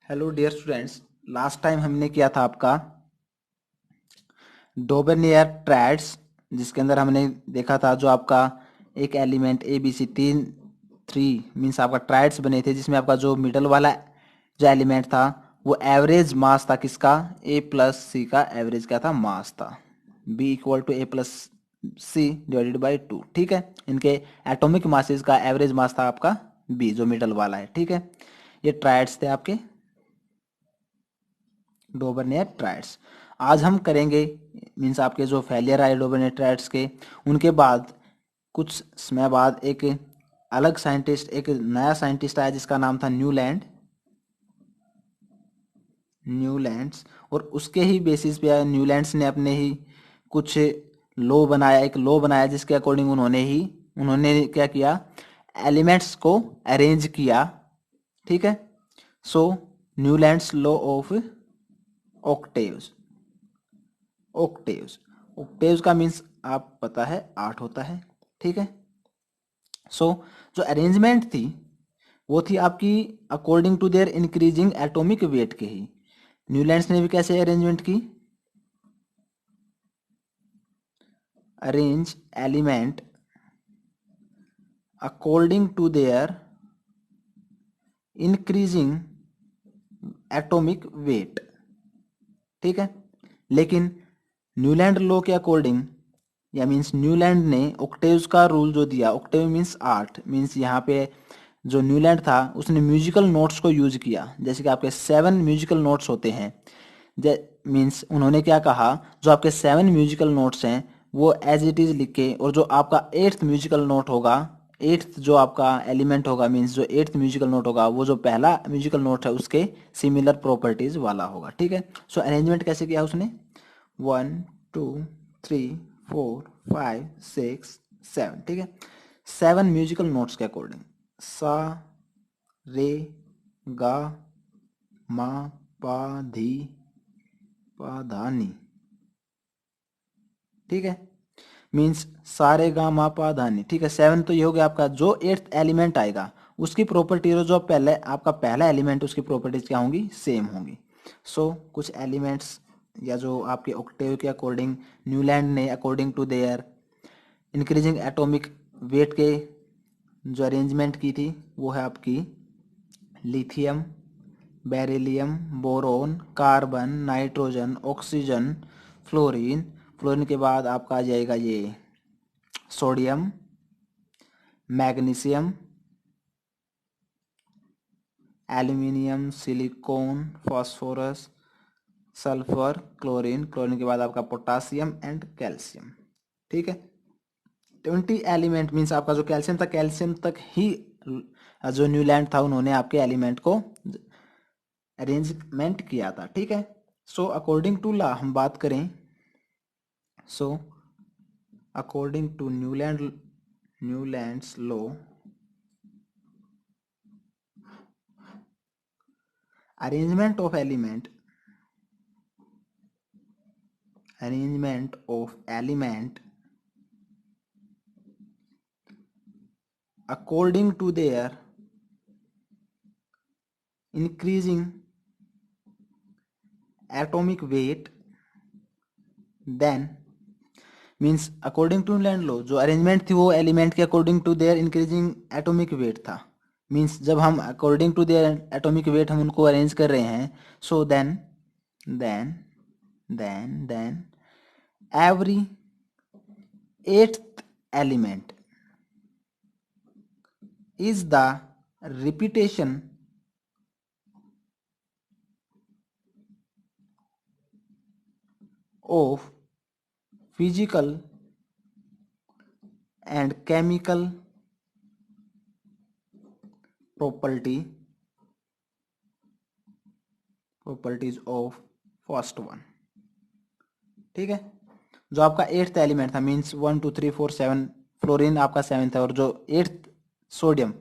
Hello dear students. Last time हमने किया था आपका डोबेनियर ट्रायड्स, जिसके अंदर हमने देखा था जो आपका एक एलिमेंट ए बी सी तीन थ्री मीन्स आपका ट्रायड्स बने थे, जिसमें आपका जो मिडल वाला जो एलिमेंट था वो एवरेज मास था किसका, ए प्लस सी का एवरेज क्या था, मास था। B equal to a plus c divided by two. ठीक है, इनके एटॉमिक मासेस का एवरेज मास था आपका बी, जो मिडल वाला है। ठीक है, ये ट्रायड्स थे आपके डोबरनेयर ट्रायड्स। आज हम करेंगे मीन्स आपके जो फेलियर आए डोबरनेयर ट्रायड्स के, उनके बाद कुछ समय बाद एक अलग साइंटिस्ट, एक नया साइंटिस्ट आया जिसका नाम था न्यूलैंड्स। और उसके ही बेसिस पे न्यूलैंड्स ने अपने ही कुछ लॉ बनाया, एक लॉ बनाया जिसके अकॉर्डिंग उन्होंने क्या किया, एलिमेंट्स को अरेंज किया। ठीक है, so Newlands law of octaves. Octaves octaves का मीन्स आप पता है 8 होता है। ठीक है, सो जो अरेंजमेंट थी वो थी आपकी according to their increasing atomic weight के ही। न्यूलैंड्स ने भी कैसे अरेंजमेंट की, arrange element according to their increasing atomic weight. ठीक है, लेकिन न्यूलैंड लॉ के अकॉर्डिंग या मीन्स न्यूलैंड ने ऑक्टेव्स का रूल जो दिया, ऑक्टेव मीन्स 8, मीन्स यहाँ पे जो न्यूलैंड था उसने म्यूजिकल नोट्स को यूज किया। जैसे कि आपके 7 म्यूजिकल नोट्स होते हैं, मीन्स उन्होंने क्या कहा, जो आपके 7 म्यूजिकल नोट्स हैं वो एज इट इज लिख के, और जो आपका 8th म्यूजिकल नोट होगा, 8th जो आपका एलिमेंट होगा मीन्स जो 8th म्यूजिकल नोट होगा वो जो पहला म्यूजिकल नोट है उसके सिमिलर प्रॉपर्टीज वाला होगा। ठीक है, सो अरेंजमेंट कैसे किया उसने, 1 2 3 4 5 6 7। ठीक है, 7 म्यूजिकल नोट्स के अकॉर्डिंग, सा रे गा मा पा धी पा धा नी। ठीक है, मीन्स सारे गा मा पा धा नी। ठीक है, 7 तो ये हो गया आपका, जो 8th एलिमेंट आएगा उसकी प्रॉपर्टी, जो पहले आपका पहला एलिमेंट उसकी प्रॉपर्टीज क्या होंगी, सेम होंगी। सो कुछ एलिमेंट्स या जो आपके ऑक्टेव के अकॉर्डिंग न्यूलैंड ने according to their increasing atomic weight के जो अरेंजमेंट की थी वो है आपकी lithium, beryllium, boron, carbon, nitrogen, oxygen, fluorine. Fluorine के बाद आपका आ जाएगा ये sodium, magnesium, aluminium, silicon, phosphorus, sulphur, chlorine. Chlorine के बाद आपका पोटासियम एंड कैल्शियम। ठीक है, 20 एलिमेंट मीन्स आपका जो कैल्शियम था, कैल्शियम तक ही जो न्यूलैंड था उन्होंने आपके एलिमेंट को अरेंजमेंट किया था। ठीक है, सो अकॉर्डिंग टू लॉ हम बात करें, so according to Newlands law, arrangement of element according to their increasing atomic weight, then means according to land law जो अरेंजमेंट थी वो एलिमेंट के according to their increasing atomic weight था। Means जब हम according to their atomic weight हम उनको arrange कर रहे हैं, so then then every 8th element is the repetition of physical and chemical properties of first one। ठीक है, जो आपका 8th एलिमेंट था मीन्स 1 2 3 4 7, फ्लोरीन आपका 7th है, और जो 8th सोडियम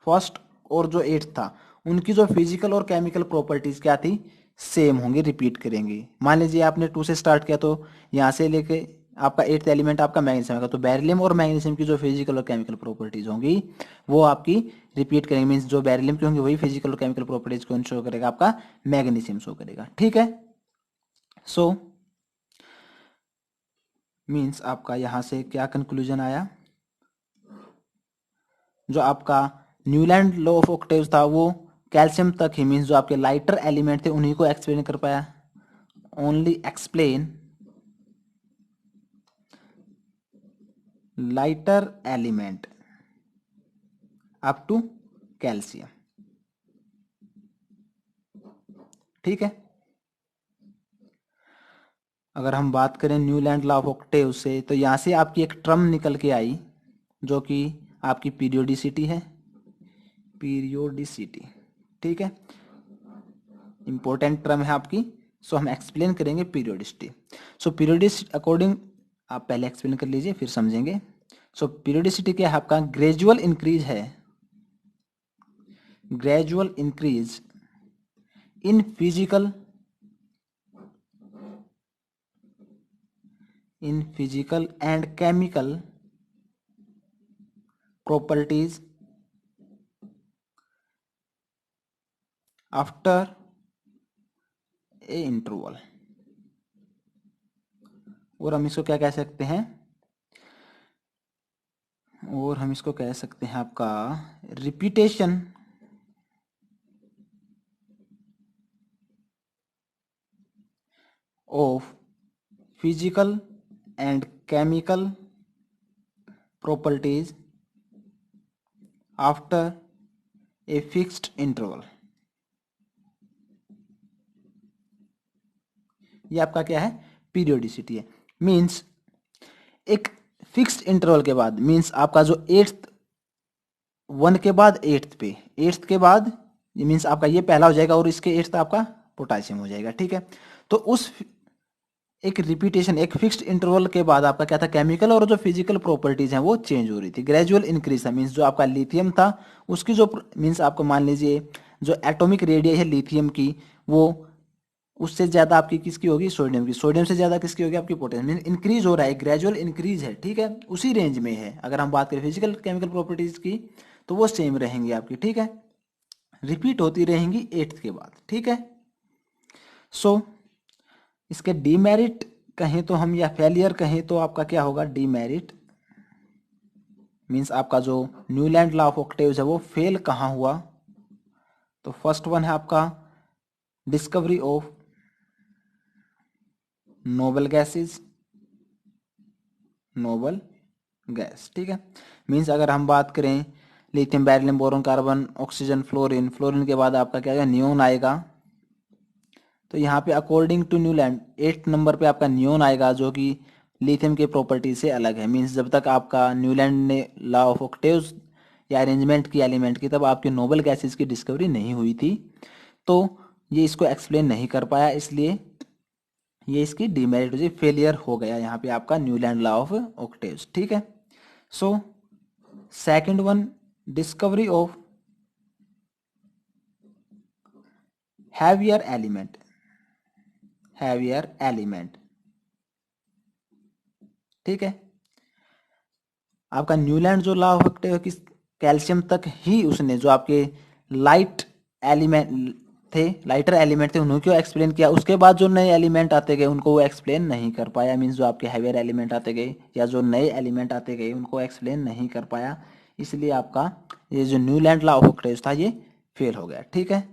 फर्स्ट और जो 8th था उनकी जो फिजिकल और केमिकल प्रॉपर्टीज क्या थी, सेम होंगी, रिपीट करेंगे। मान लीजिए आपने 2 से स्टार्ट किया तो यहाँ से लेके आपका एट्थ एलिमेंट आपका मैग्नीशियम होगा, तो बेरिलियम और मैग्नीशियम की जो फिजिकल और केमिकल प्रॉपर्टीज होंगी वो आपकी रिपीट करेंगे। मीन्स जो बेरिलियम की होंगी वही फिजिकल और केमिकल प्रॉपर्टीज कौन शो करेगा, आपका मैग्नीशियम शो करेगा। ठीक है, सो मीन्स आपका यहां से क्या कंक्लूजन आया, जो आपका न्यूलैंड लॉ ऑफ ऑक्टेव्स था वो कैल्शियम तक ही, मीन्स जो आपके लाइटर एलिमेंट थे उन्हीं को एक्सप्लेन कर पाया, only explain lighter element up to calcium. ठीक है, अगर हम बात करें न्यूलैंड लॉ ऑफ ऑक्टेव से, तो यहां से आपकी एक टर्म निकल के आई जो कि आपकी पीरियोडिसिटी है, पीरियोडिसिटी। ठीक है, इंपॉर्टेंट टर्म है आपकी, सो हम एक्सप्लेन करेंगे पीरियोडिसिटी। सो पीरियोडिसिटी अकॉर्डिंग, आप पहले एक्सप्लेन कर लीजिए फिर समझेंगे। सो पीरियोडिसिटी क्या है आपका, ग्रेजुअल इंक्रीज है, gradual increase in physical, in physical and chemical properties after a interval. और हम इसको क्या कह सकते हैं, और हम इसको कह सकते हैं आपका repetition of physical and chemical properties after a fixed interval. ये आपका क्या है, पीरियोडिसिटी है। मींस एक फिक्स्ड इंटरवल के बाद, मींस आपका जो एट्थ, वन के बाद एट्थ पे, एट्थ के बाद ये मींस आपका ये पहला हो जाएगा और इसके एट्थ आपका पोटासियम हो जाएगा। ठीक है, तो उस एक रिपीटेशन, एक फिक्स्ड इंटरवल के बाद आपका क्या था, केमिकल और जो फिजिकल प्रॉपर्टीज हैं वो चेंज हो रही थी, ग्रेजुअल इंक्रीज था। मींस जो आपका लिथियम था उसकी जो मींस आपको मान लीजिए जो एटॉमिक रेडियस है लिथियम की, वो उससे ज्यादा आपकी किसकी होगी, सोडियम की, सोडियम से ज्यादा किसकी होगी, आपकी पोटेशियम। मीन इंक्रीज हो रहा है, ग्रेजुअल इंक्रीज है। ठीक है, उसी रेंज में है। अगर हम बात करें फिजिकल केमिकल प्रॉपर्टीज की तो वो सेम रहेंगी आपकी। ठीक है, रिपीट होती रहेंगी एट्थ के बाद। ठीक है, सो इसके डीमेरिट कहें तो हम, या फेलियर कहें तो आपका क्या होगा, डीमेरिट मीन्स आपका जो न्यूलैंड लॉ ऑफ ऑक्टेव्स है वो फेल कहाँ हुआ, तो फर्स्ट वन है आपका discovery of noble gases, noble gas. ठीक है, मीन्स अगर हम बात करें lithium beryllium boron carbon oxygen fluorine, fluorine के बाद आपका क्या आएगा, नियोन आएगा। तो यहाँ पे अकॉर्डिंग टू न्यूलैंड 8 नंबर पे आपका नियोन आएगा जो कि लिथियम के प्रॉपर्टी से अलग है। मीन्स जब तक आपका न्यूलैंड ने लॉ ऑफ ऑक्टेव्स या अरेंजमेंट की एलिमेंट की, तब आपके नोबल गैसेस की डिस्कवरी नहीं हुई थी, तो ये इसको एक्सप्लेन नहीं कर पाया, इसलिए ये इसकी डीमेरिट हो, फेलियर हो गया यहाँ पे आपका न्यूलैंड लॉ ऑफ ऑक्टेव्स। ठीक है, so second one discovery of heavier element, heavier element. ठीक है, आपका न्यूलैंड जो लॉ ऑफ ऑक्टेव की कैल्शियम तक ही उसने जो आपके लाइट एलिमेंट थे, लाइटर एलिमेंट थे, उन्हीं को एक्सप्लेन किया। उसके बाद जो नए एलिमेंट आते गए उनको वो एक्सप्लेन नहीं कर पाया। मीन्स जो आपके हैवियर एलिमेंट आते गए या जो नए एलिमेंट आते गए उनको एक्सप्लेन नहीं कर पाया, इसलिए आपका ये जो न्यूलैंड लॉ ऑफ ऑक्टेव था ये फेल हो गया। ठीक है।